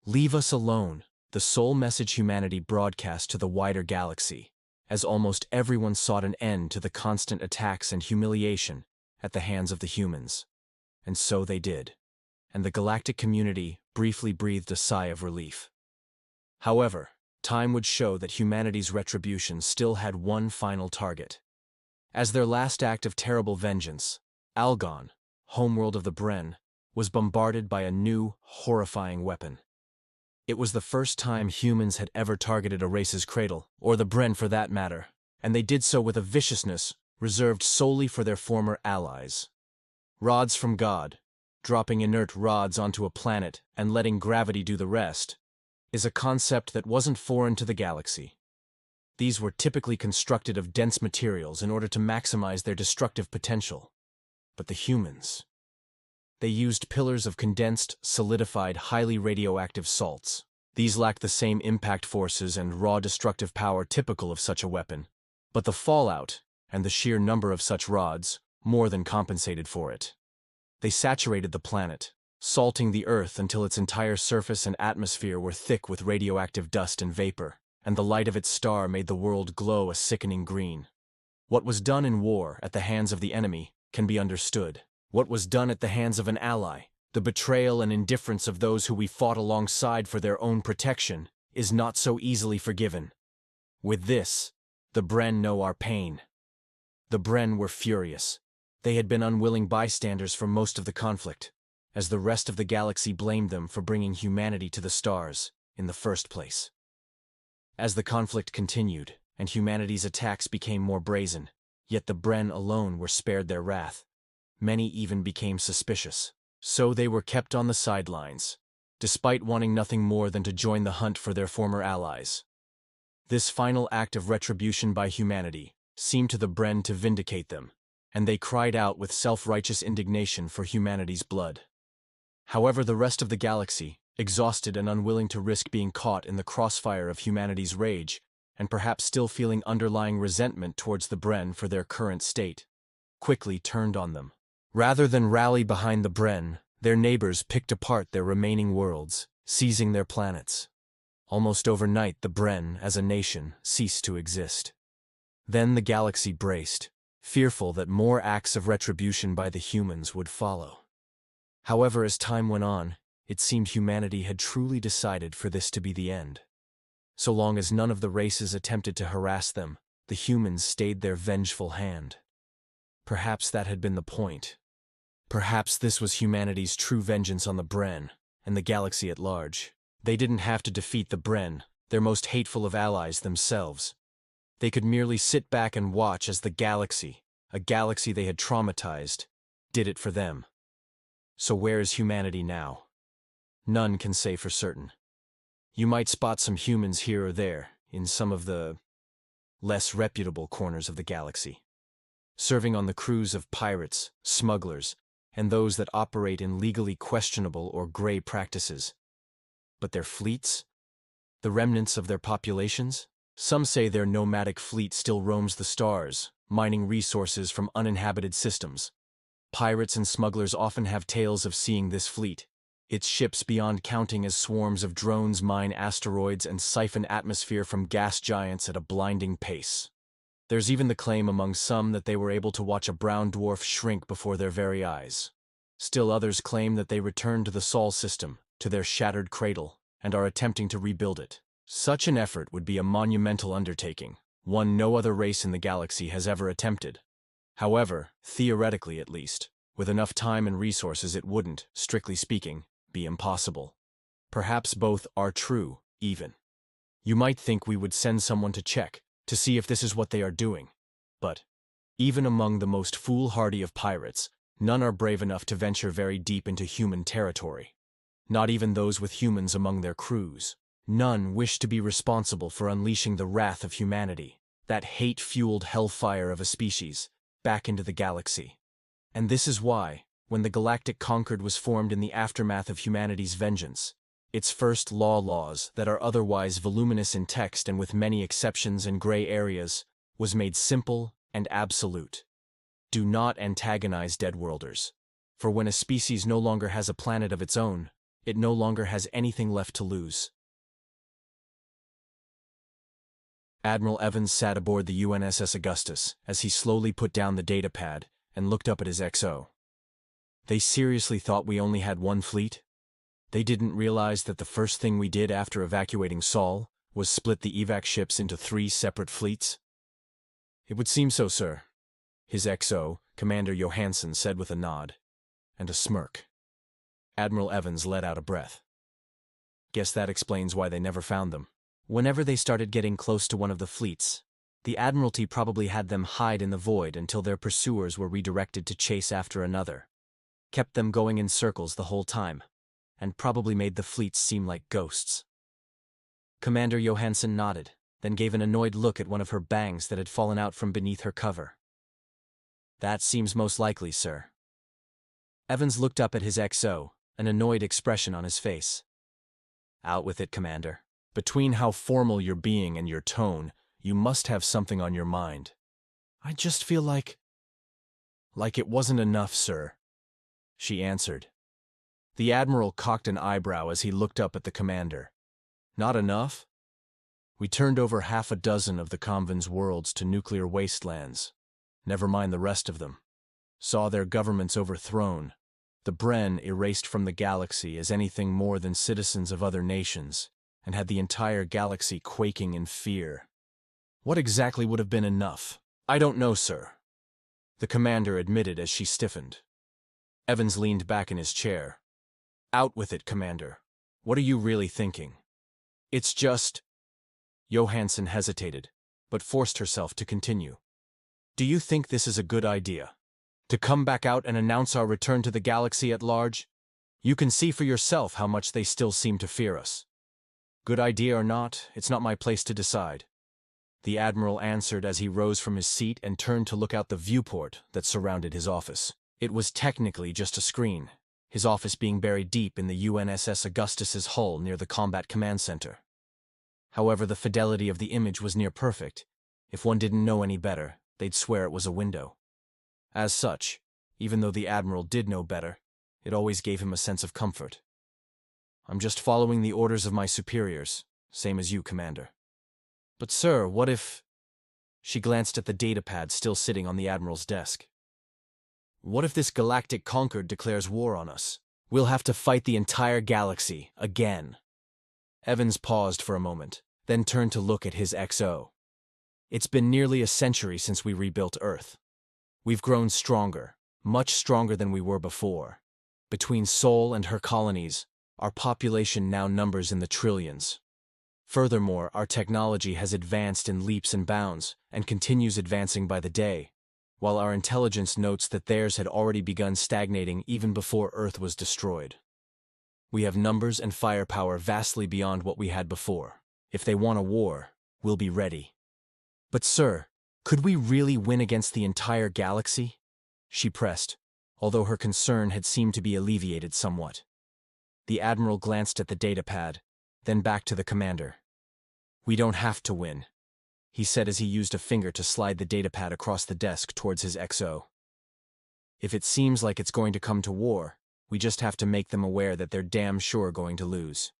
"Leave us alone," the sole message humanity broadcast to the wider galaxy, as almost everyone sought an end to the constant attacks and humiliation at the hands of the humans. And so they did, and the galactic community briefly breathed a sigh of relief. However, time would show that humanity's retribution still had one final target. As their last act of terrible vengeance, Algon, homeworld of the Bhren, was bombarded by a new, horrifying weapon. It was the first time humans had ever targeted a race's cradle, or the Bhren for that matter, and they did so with a viciousness reserved solely for their former allies. Rods from God, dropping inert rods onto a planet and letting gravity do the rest, is a concept that wasn't foreign to the galaxy. These were typically constructed of dense materials in order to maximize their destructive potential. But the humans, they used pillars of condensed, solidified, highly radioactive salts. These lacked the same impact forces and raw destructive power typical of such a weapon, but the fallout and the sheer number of such rods more than compensated for it. They saturated the planet, salting the Earth until its entire surface and atmosphere were thick with radioactive dust and vapor, and the light of its star made the world glow a sickening green. What was done in war at the hands of the enemy can be understood. What was done at the hands of an ally, the betrayal and indifference of those who we fought alongside for their own protection, is not so easily forgiven. With this, the Bhren know our pain. The Bhren were furious. They had been unwilling bystanders for most of the conflict, as the rest of the galaxy blamed them for bringing humanity to the stars in the first place. As the conflict continued, and humanity's attacks became more brazen, yet the Bhren alone were spared their wrath. Many even became suspicious. So they were kept on the sidelines, despite wanting nothing more than to join the hunt for their former allies. This final act of retribution by humanity seemed to the Bhren to vindicate them, and they cried out with self-righteous indignation for humanity's blood. However, the rest of the galaxy, exhausted and unwilling to risk being caught in the crossfire of humanity's rage, and perhaps still feeling underlying resentment towards the Bhren for their current state, quickly turned on them. Rather than rally behind the Bhren, their neighbors picked apart their remaining worlds, seizing their planets. Almost overnight, the Bhren, as a nation, ceased to exist. Then the galaxy braced, fearful that more acts of retribution by the humans would follow. However, as time went on, it seemed humanity had truly decided for this to be the end. So long as none of the races attempted to harass them, the humans stayed their vengeful hand. Perhaps that had been the point. Perhaps this was humanity's true vengeance on the Bhren and the galaxy at large. They didn't have to defeat the Bhren, their most hateful of allies, themselves. They could merely sit back and watch as the galaxy, a galaxy they had traumatized, did it for them. So where is humanity now? None can say for certain. You might spot some humans here or there in some of the less reputable corners of the galaxy, serving on the crews of pirates, smugglers, and those that operate in legally questionable or gray practices. But their fleets? The remnants of their populations? Some say their nomadic fleet still roams the stars, mining resources from uninhabited systems. Pirates and smugglers often have tales of seeing this fleet, its ships beyond counting as swarms of drones mine asteroids and siphon atmosphere from gas giants at a blinding pace. There's even the claim among some that they were able to watch a brown dwarf shrink before their very eyes. Still others claim that they returned to the Sol system, to their shattered cradle, and are attempting to rebuild it. Such an effort would be a monumental undertaking, one no other race in the galaxy has ever attempted. However, theoretically at least, with enough time and resources it wouldn't, strictly speaking, be impossible. Perhaps both are true, even. You might think we would send someone to check, to see if this is what they are doing. But, even among the most foolhardy of pirates, none are brave enough to venture very deep into human territory. Not even those with humans among their crews. None wish to be responsible for unleashing the wrath of humanity, that hate-fueled hellfire of a species, back into the galaxy. And this is why, when the Galactic Concord was formed in the aftermath of humanity's vengeance, its first laws that are otherwise voluminous in text and with many exceptions and gray areas, was made simple and absolute. Do not antagonize DEADworlders, for when a species no longer has a planet of its own, It no longer has anything left to lose. Admiral Evans sat aboard the UNSS Augustus as he slowly put down the data pad and looked up at his XO. They seriously thought we only had one fleet? They didn't realize that the first thing we did after evacuating Sol was split the evac ships into 3 separate fleets? It would seem so, sir. His XO, Commander Johansson, said with a nod and a smirk. Admiral Evans let out a breath. Guess that explains why they never found them. Whenever they started getting close to one of the fleets, the Admiralty probably had them hide in the void until their pursuers were redirected to chase after another. Kept them going in circles the whole time, and probably made the fleets seem like ghosts. Commander Johansson nodded, then gave an annoyed look at one of her bangs that had fallen out from beneath her cover. That seems most likely, sir. Evans looked up at his XO, an annoyed expression on his face. Out with it, Commander. Between how formal you're being and your tone, you must have something on your mind. I just feel like it wasn't enough, sir, she answered. The Admiral cocked an eyebrow as he looked up at the commander. Not enough? We turned over 6 of the Conven's worlds to nuclear wastelands. Never mind the rest of them. Saw their governments overthrown. The bhren erased from the galaxy as anything more than citizens of other nations, and had the entire galaxy quaking in fear. What exactly would have been enough? I don't know, sir, the commander admitted as she stiffened. Evans leaned back in his chair. Out with it, Commander. What are you really thinking? It's just... Johansson hesitated, but forced herself to continue. Do you think this is a good idea? To come back out and announce our return to the galaxy at large? You can see for yourself how much they still seem to fear us. Good idea or not, it's not my place to decide, the Admiral answered as he rose from his seat and turned to look out the viewport that surrounded his office. It was technically just a screen, his office being buried deep in the UNSS Augustus's hull near the Combat Command Center. However, the fidelity of the image was near perfect. If one didn't know any better, they'd swear it was a window. As such, even though the Admiral did know better, it always gave him a sense of comfort. I'm just following the orders of my superiors, same as you, Commander. But sir, what if... She glanced at the datapad still sitting on the Admiral's desk. What if this galactic Concord declares war on us? We'll have to fight the entire galaxy, again. Evans paused for a moment, then turned to look at his XO. It's been nearly a century since we rebuilt Earth. We've grown stronger, much stronger than we were before. Between Sol and her colonies, our population now numbers in the trillions. Furthermore, our technology has advanced in leaps and bounds, and continues advancing by the day, while our intelligence notes that theirs had already begun stagnating even before Earth was destroyed. We have numbers and firepower vastly beyond what we had before. If they want a war, we'll be ready. But sir, could we really win against the entire galaxy? She pressed, although her concern had seemed to be alleviated somewhat. The Admiral glanced at the datapad, then back to the commander. We don't have to win, he said as he used a finger to slide the datapad across the desk towards his XO. If it seems like it's going to come to war, we just have to make them aware that they're damn sure going to lose.